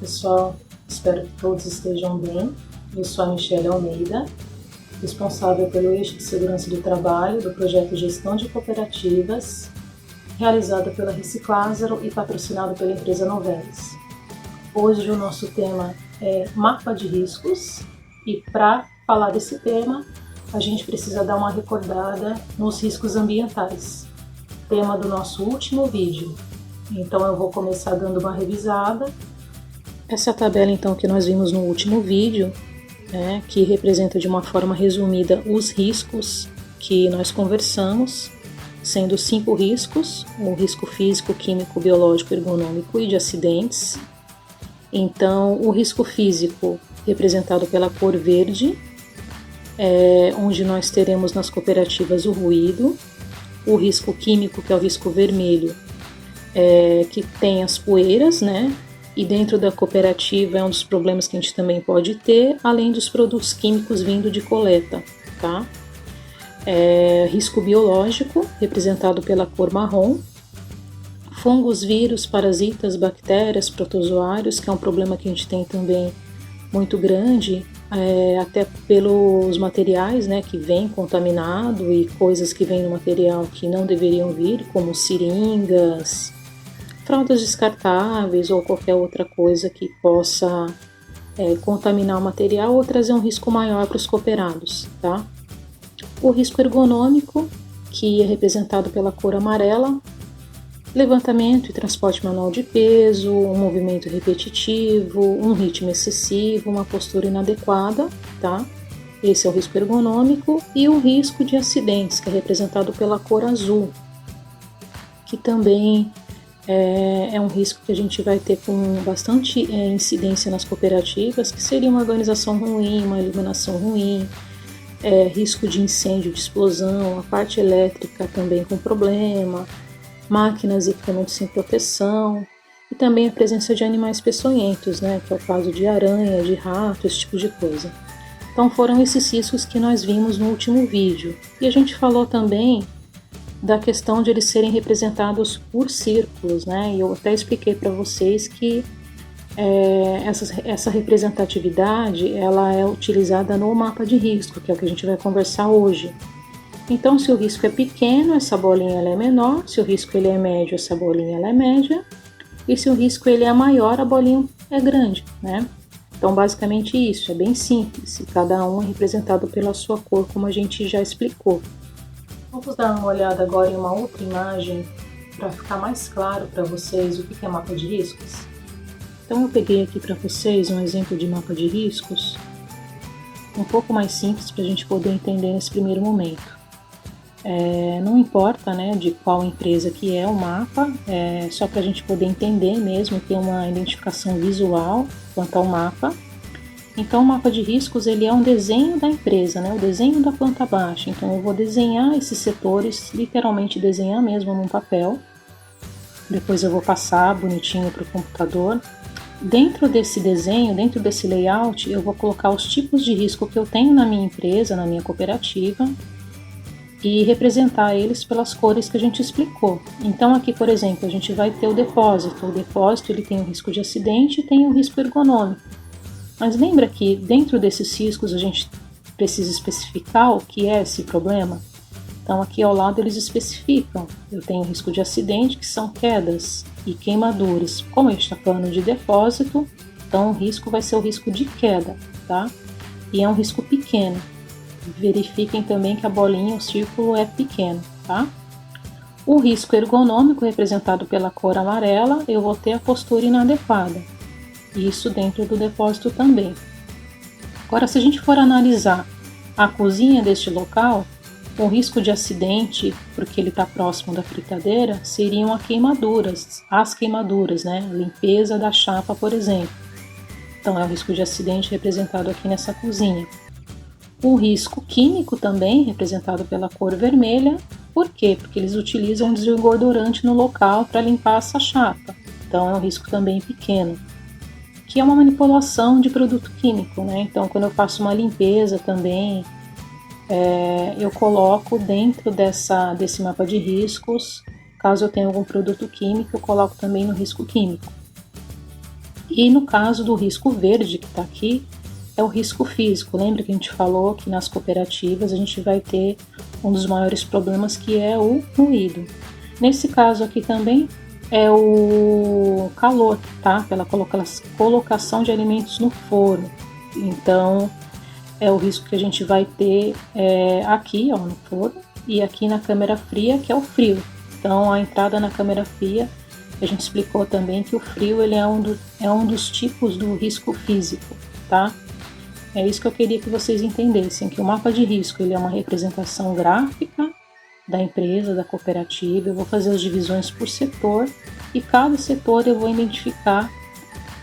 pessoal, espero que todos estejam bem. Eu sou a Michelle Almeida, responsável pelo eixo de segurança do trabalho do projeto Gestão de Cooperativas, realizado pela Reciclázaro e patrocinado pela empresa Novelis. Hoje o nosso tema é mapa de riscos e para falar desse tema a gente precisa dar uma recordada nos riscos ambientais, tema do nosso último vídeo. Então eu vou começar dando uma revisada. Essa é a tabela então que nós vimos no último vídeo, que representa de uma forma resumida os riscos que nós conversamos, sendo 5 riscos: o risco físico, químico, biológico, ergonômico e de acidentes. Então o risco físico, representado pela cor verde, onde nós teremos nas cooperativas o ruído. O risco químico, que é o risco vermelho, que tem as poeiras, e dentro da cooperativa é um dos problemas que a gente também pode ter, além dos produtos químicos vindo de coleta, tá? Risco biológico, representado pela cor marrom. Fungos, vírus, parasitas, bactérias, protozoários, que é um problema que a gente tem também muito grande, até pelos materiais, que vem contaminado e coisas que vêm no material que não deveriam vir, como seringas, fraldas descartáveis ou qualquer outra coisa que possa contaminar o material ou trazer um risco maior para os cooperados, tá? O risco ergonômico, que é representado pela cor amarela: levantamento e transporte manual de peso, um movimento repetitivo, um ritmo excessivo, uma postura inadequada, tá? Esse é o risco ergonômico. E o risco de acidentes, que é representado pela cor azul, que também é um risco que a gente vai ter com bastante incidência nas cooperativas, que seria uma organização ruim, uma iluminação ruim, risco de incêndio, de explosão, a parte elétrica também com problema, máquinas e equipamentos sem proteção, e também a presença de animais peçonhentos, que é o caso de aranha, de rato, esse tipo de coisa. Então foram esses riscos que nós vimos no último vídeo. E a gente falou também da questão de eles serem representados por círculos, e eu até expliquei para vocês que essa representatividade ela é utilizada no mapa de risco, que é o que a gente vai conversar hoje. Então, se o risco é pequeno, essa bolinha ela é menor; se o risco ele é médio, essa bolinha ela é média; e se o risco ele é maior, a bolinha é grande, Então, basicamente isso, é bem simples, e cada um é representado pela sua cor, como a gente já explicou. Vamos dar uma olhada agora em uma outra imagem, para ficar mais claro para vocês o que é mapa de riscos. Então, eu peguei aqui para vocês um exemplo de mapa de riscos, um pouco mais simples para a gente poder entender nesse primeiro momento. Não importa de qual empresa que é o mapa, só para a gente poder entender mesmo, ter uma identificação visual quanto ao mapa. Então o mapa de riscos ele é um desenho da empresa, o desenho da planta baixa. Então eu vou desenhar esses setores, literalmente desenhar mesmo num papel, depois eu vou passar bonitinho para o computador. Dentro desse desenho, dentro desse layout, eu vou colocar os tipos de risco que eu tenho na minha empresa, na minha cooperativa, e representar eles pelas cores que a gente explicou. Então aqui, por exemplo, a gente vai ter o depósito. O depósito ele tem o risco de acidente e tem o risco ergonômico. Mas lembra que dentro desses riscos a gente precisa especificar o que é esse problema? Então aqui ao lado eles especificam. Eu tenho o risco de acidente, que são quedas e queimaduras. Como a gente está falando de depósito, então o risco vai ser o risco de queda, tá? E é um risco pequeno. Verifiquem também que a bolinha, o círculo é pequeno, tá? O risco ergonômico, representado pela cor amarela, eu vou ter a postura inadequada. Isso dentro do depósito também. Agora, se a gente for analisar a cozinha deste local, o risco de acidente, porque ele está próximo da fritadeira, seriam as queimaduras, limpeza da chapa, por exemplo. Então, é o risco de acidente representado aqui nessa cozinha. O risco químico também, representado pela cor vermelha. Por quê? Porque eles utilizam um desengordurante no local para limpar essa chapa. Então é um risco também pequeno. Que é uma manipulação de produto químico, Então quando eu faço uma limpeza também, eu coloco dentro desse mapa de riscos, caso eu tenha algum produto químico, eu coloco também no risco químico. E no caso do risco verde que está aqui, é o risco físico. Lembra que a gente falou que nas cooperativas a gente vai ter um dos maiores problemas, que é o ruído. Nesse caso aqui também é o calor, tá? Pela colocação de alimentos no forno. Então é o risco que a gente vai ter aqui, ó, no forno, e aqui na câmara fria, que é o frio. Então a entrada na câmara fria, a gente explicou também que o frio ele é um dos tipos do risco físico, tá? É isso que eu queria que vocês entendessem, que o mapa de risco ele é uma representação gráfica da empresa, da cooperativa. Eu vou fazer as divisões por setor e cada setor eu vou identificar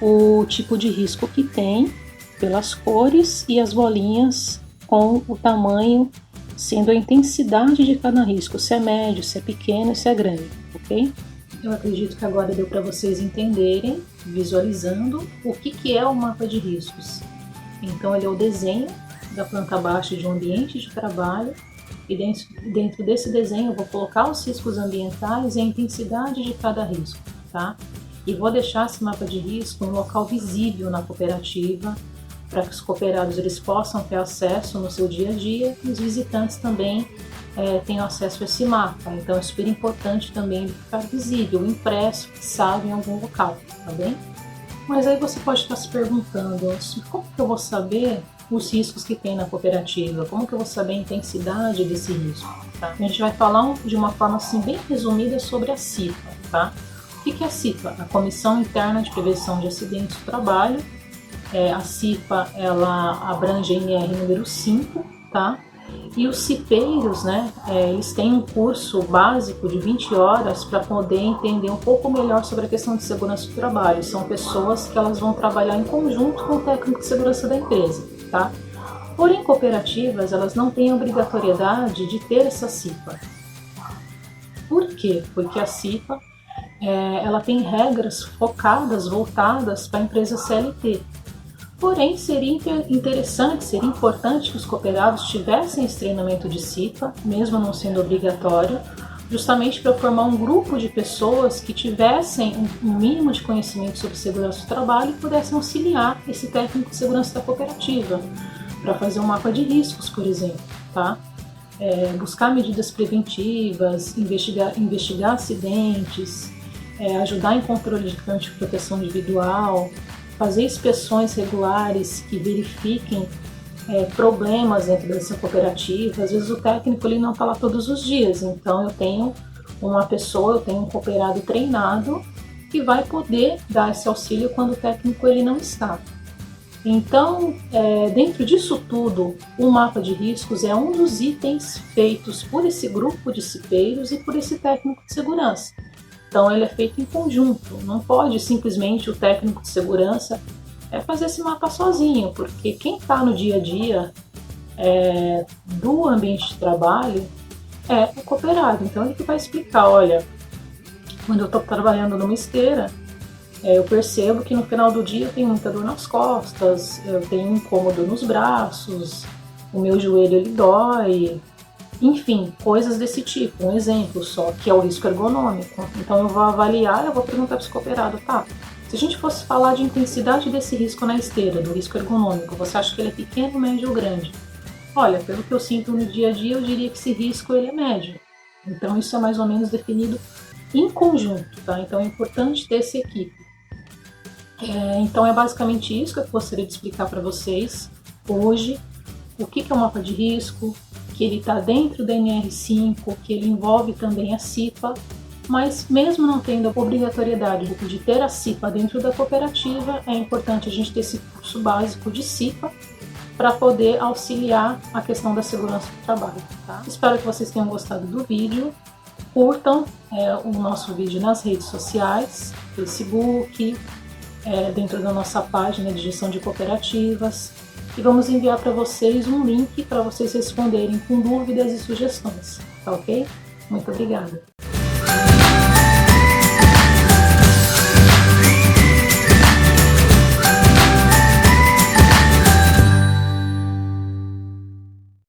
o tipo de risco que tem pelas cores e as bolinhas com o tamanho, sendo a intensidade de cada risco, se é médio, se é pequeno, se é grande, ok? Eu acredito que agora deu para vocês entenderem, visualizando, o que é o mapa de riscos. Então ele é o desenho da planta baixa de um ambiente de trabalho, e dentro desse desenho eu vou colocar os riscos ambientais e a intensidade de cada risco, tá? E vou deixar esse mapa de risco no local visível na cooperativa, para que os cooperados eles possam ter acesso no seu dia a dia, e os visitantes também tenham acesso a esse mapa. Então é super importante também ele ficar visível, impresso, fixado em algum local, tá bem? Mas aí você pode estar se perguntando, como que eu vou saber os riscos que tem na cooperativa? Como que eu vou saber a intensidade desse risco? Tá? A gente vai falar de uma forma assim bem resumida sobre a CIPA, tá? O que é a CIPA? A Comissão Interna de Prevenção de Acidentes do Trabalho. A CIPA, ela abrange a NR número 5, tá? E os cipeiros, né, eles têm um curso básico de 20 horas para poder entender um pouco melhor sobre a questão de segurança do trabalho. São pessoas que elas vão trabalhar em conjunto com o técnico de segurança da empresa, tá? Porém, cooperativas, elas não têm obrigatoriedade de ter essa CIPA. Por quê? Porque a CIPA, ela tem regras focadas, voltadas para a empresa CLT. Porém, seria interessante, seria importante que os cooperados tivessem esse treinamento de CIPA, mesmo não sendo obrigatório, justamente para formar um grupo de pessoas que tivessem um mínimo de conhecimento sobre segurança do trabalho e pudessem auxiliar esse técnico de segurança da cooperativa, para fazer um mapa de riscos, por exemplo, tá? Buscar medidas preventivas, investigar acidentes, ajudar em controle de campo de proteção individual, fazer inspeções regulares que verifiquem problemas dentro dessa cooperativa. Às vezes o técnico ele não está lá todos os dias, então eu tenho uma pessoa, eu tenho um cooperado treinado que vai poder dar esse auxílio quando o técnico ele não está. Então, dentro disso tudo, o mapa de riscos é um dos itens feitos por esse grupo de cipeiros e por esse técnico de segurança. Então ele é feito em conjunto, não pode simplesmente o técnico de segurança fazer esse mapa sozinho, porque quem está no dia a dia do ambiente de trabalho é o cooperado. Então ele que vai explicar, olha, quando eu estou trabalhando numa esteira, eu percebo que no final do dia eu tenho muita dor nas costas, eu tenho um incômodo nos braços, o meu joelho ele dói. Enfim, coisas desse tipo, um exemplo só, que é o risco ergonômico. Então eu vou avaliar, eu vou perguntar para o cooperado, tá? Se a gente fosse falar de intensidade desse risco na esteira, do risco ergonômico, você acha que ele é pequeno, médio ou grande? Olha, pelo que eu sinto no dia a dia, eu diria que esse risco ele é médio. Então isso é mais ou menos definido em conjunto, tá? Então é importante ter essa equipe. Então é basicamente isso que eu gostaria de explicar para vocês hoje. O que é o mapa de risco, que ele está dentro da NR5, que ele envolve também a CIPA, mas mesmo não tendo a obrigatoriedade de ter a CIPA dentro da cooperativa, é importante a gente ter esse curso básico de CIPA para poder auxiliar a questão da segurança do trabalho. Tá? Espero que vocês tenham gostado do vídeo, curtam o nosso vídeo nas redes sociais, Facebook, dentro da nossa página de gestão de cooperativas, e vamos enviar para vocês um link para vocês responderem com dúvidas e sugestões, tá ok? Muito obrigada!